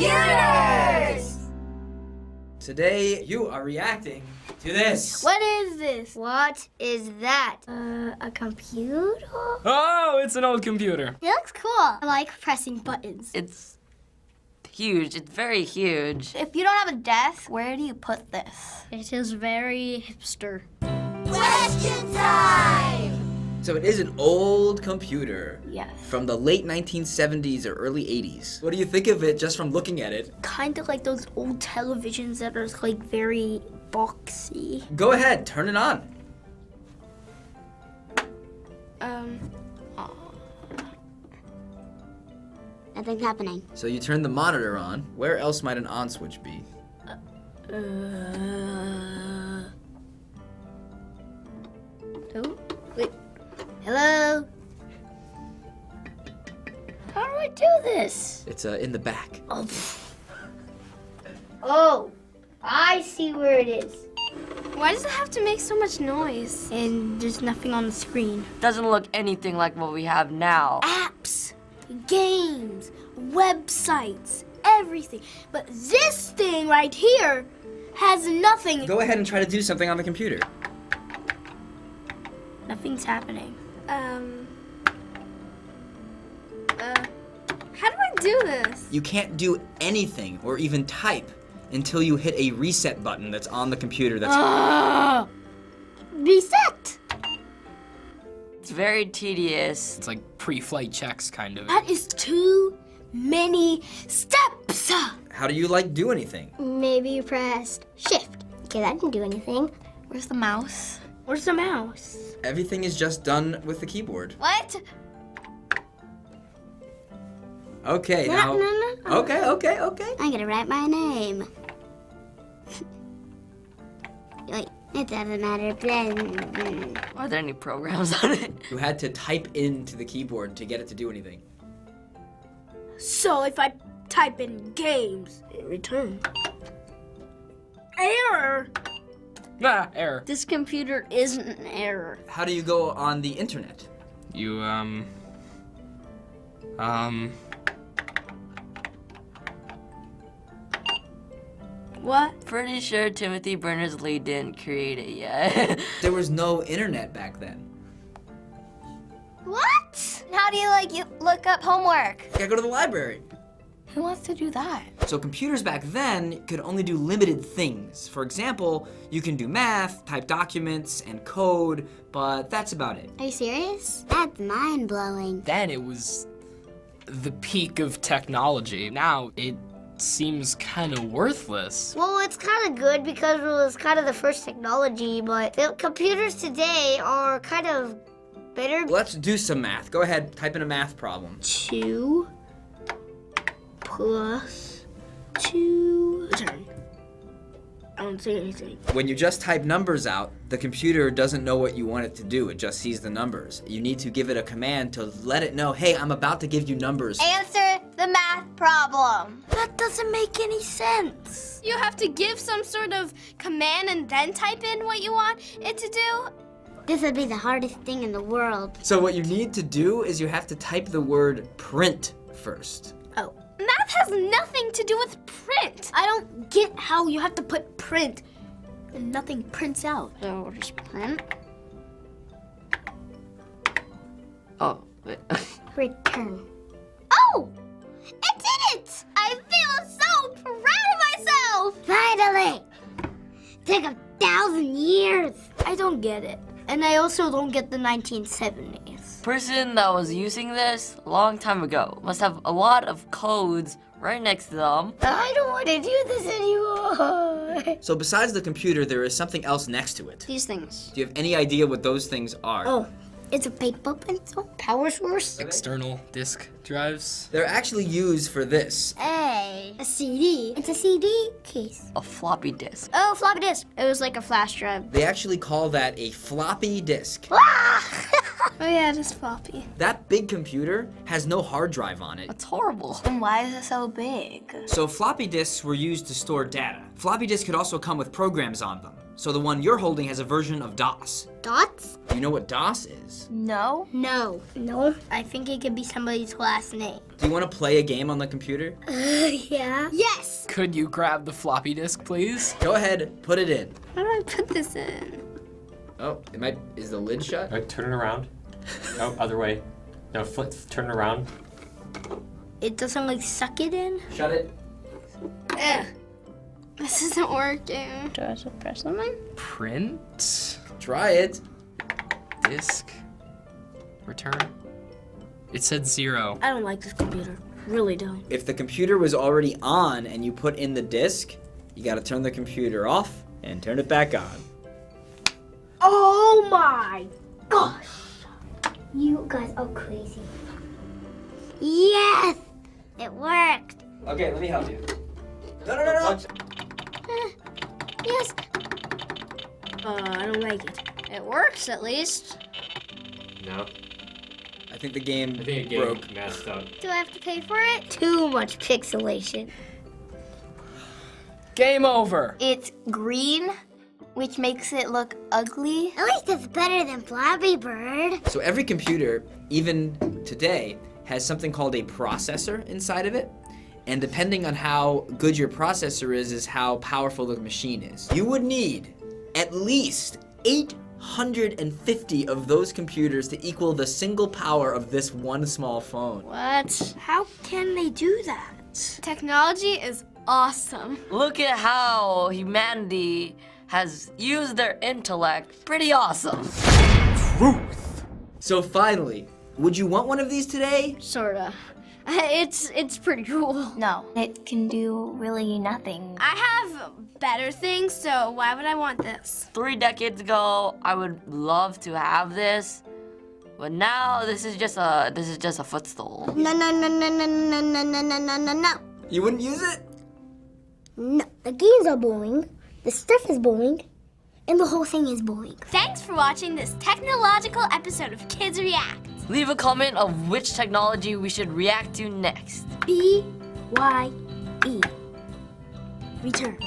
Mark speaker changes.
Speaker 1: Computers!
Speaker 2: Today, you are reacting to this.
Speaker 1: What is this? What is that? A computer?
Speaker 3: Oh, it's an old computer.
Speaker 1: It looks cool. I like pressing buttons.
Speaker 4: It's huge. It's very huge.
Speaker 1: If you don't have a desk, where do you put this? It is very hipster.
Speaker 5: Question time!
Speaker 2: So it is an old computer.
Speaker 1: Yes.
Speaker 2: From the late 1970s or early 80s. What do you think of it just from looking at it?
Speaker 1: Kind of like those old televisions that are like very boxy.
Speaker 2: Go ahead, turn it on.
Speaker 5: Nothing's happening.
Speaker 2: So you turn the monitor on. Where else might an on switch be?
Speaker 1: Oh, wait. Hello? How do I do this?
Speaker 2: It's in the back.
Speaker 1: Oh, I see where it is.
Speaker 6: Why does it have to make so much noise?
Speaker 1: And there's nothing on the screen.
Speaker 4: Doesn't look anything like what we have now.
Speaker 1: Apps, games, websites, everything. But this thing right here has nothing.
Speaker 2: Go ahead and try to do something on the computer.
Speaker 1: Nothing's happening.
Speaker 6: How do I do this?
Speaker 2: You can't do anything or even type until you hit a reset button that's on the computer that's...
Speaker 1: Reset!
Speaker 4: It's very tedious.
Speaker 3: It's like pre-flight checks, kind of.
Speaker 1: That is too many steps.
Speaker 2: How do you do anything?
Speaker 5: Maybe you pressed shift. Okay, that didn't do anything.
Speaker 1: Where's the mouse? Where's the mouse?
Speaker 2: Everything is just done with the keyboard.
Speaker 1: What?
Speaker 2: Okay, now...
Speaker 5: No.
Speaker 2: Okay.
Speaker 5: I'm gonna write my name. Wait, it doesn't matter.
Speaker 4: Are there any programs on it?
Speaker 2: You had to type into the keyboard to get it to do anything.
Speaker 1: So if I type in games, it returns. Error!
Speaker 3: Ah, error.
Speaker 1: This computer isn't an error.
Speaker 2: How do you go on the internet?
Speaker 3: You,
Speaker 1: What?
Speaker 4: Pretty sure Timothy Berners-Lee didn't create it yet.
Speaker 2: There was no internet back then.
Speaker 1: What? How do you look up homework?
Speaker 2: You gotta go to the library.
Speaker 1: Who wants to do that?
Speaker 2: So computers back then could only do limited things. For example, you can do math, type documents, and code, but that's about it.
Speaker 5: Are you serious? That's mind-blowing.
Speaker 3: then it was the peak of technology. Now it seems kind of worthless.
Speaker 1: Well, it's kind of good because it was kind of the first technology, but the computers today are kind of better.
Speaker 2: Let's do some math. Go ahead, type in a math problem.
Speaker 1: 2 plus 2. Return. I don't say anything.
Speaker 2: When you just type numbers out, the computer doesn't know what you want it to do. It just sees the numbers. You need to give it a command to let it know, hey, I'm about to give you numbers.
Speaker 1: Answer the math problem. That doesn't make any sense.
Speaker 6: You have to give some sort of command and then type in what you want it to do?
Speaker 5: This would be the hardest thing in the world.
Speaker 2: So what you need to do is you have to type the word print first.
Speaker 1: Oh.
Speaker 6: Math has nothing to do with print.
Speaker 1: I don't get how you have to put print and nothing prints out. So just print.
Speaker 4: Oh, wait.
Speaker 1: Return. Oh! It did it! I feel so proud of myself!
Speaker 5: Finally! Took 1,000 years.
Speaker 1: I don't get it. And I also don't get the 1970s.
Speaker 4: Person that was using this a long time ago must have a lot of codes right next to them.
Speaker 1: I don't want to do this anymore.
Speaker 2: So besides the computer, there is something else next to it.
Speaker 1: These things.
Speaker 2: Do you have any idea what those things are?
Speaker 1: Oh, it's a paper pencil. Power source.
Speaker 3: External disk drives.
Speaker 2: They're actually used for this.
Speaker 5: Hey, a CD. It's a CD case.
Speaker 4: A floppy disk.
Speaker 1: Oh, floppy disk. It was like a flash drive.
Speaker 2: They actually call that a floppy disk.
Speaker 6: Oh yeah, it is floppy.
Speaker 2: That big computer has no hard drive on it.
Speaker 4: That's horrible.
Speaker 1: And why is it so big?
Speaker 2: So floppy disks were used to store data. Floppy disks could also come with programs on them. So the one you're holding has a version of DOS.
Speaker 1: Dots?
Speaker 2: Do you know what DOS is?
Speaker 5: No.
Speaker 1: No.
Speaker 6: No, I think it could be somebody's last name.
Speaker 2: Do you want to play a game on the computer?
Speaker 1: Yeah.
Speaker 6: Yes!
Speaker 3: Could you grab the floppy disk, please?
Speaker 2: Go ahead, put it in.
Speaker 6: How do I put this in?
Speaker 2: Oh, is the lid shut?
Speaker 7: Turn it around. No, other way. No, turn it around.
Speaker 6: It doesn't like suck it in?
Speaker 2: Shut it.
Speaker 6: This isn't working.
Speaker 5: Do I have to press something?
Speaker 3: Print.
Speaker 2: Try it.
Speaker 3: Disk. Return. It said 0.
Speaker 6: I don't like this computer. Really don't.
Speaker 2: If the computer was already on and you put in the disk, you gotta turn the computer off and turn it back on.
Speaker 1: Oh my gosh. You guys are crazy. Yes! It worked.
Speaker 2: Okay, let me help you. No.
Speaker 6: Yes. I don't like it. It works at least.
Speaker 7: No.
Speaker 2: I think the game
Speaker 7: I think it
Speaker 2: broke.
Speaker 7: messed up.
Speaker 6: Do I have to pay for it?
Speaker 1: Too much pixelation.
Speaker 3: Game over.
Speaker 5: It's green, which makes it look ugly.
Speaker 1: At least it's better than Flappy Bird.
Speaker 2: So every computer, even today, has something called a processor inside of it. And depending on how good your processor is how powerful the machine is. You would need at least 850 of those computers to equal the single power of this one small phone.
Speaker 6: What? How can they do that? Technology is awesome.
Speaker 4: Look at how humanity has used their intellect. Pretty awesome.
Speaker 2: So finally, would you want one of these today?
Speaker 6: Sorta. It's pretty cool.
Speaker 5: No, it can do really nothing.
Speaker 6: I have better things, so why would I want this?
Speaker 4: 3 decades ago, I would love to have this, but now this is just a footstool.
Speaker 1: No.
Speaker 2: You wouldn't use it?
Speaker 1: No. The games are boring. The stuff is boring. And the whole thing is boring.
Speaker 6: Thanks for watching this technological episode of Kids React.
Speaker 4: Leave a comment of which technology we should react to next.
Speaker 1: BYE. Return.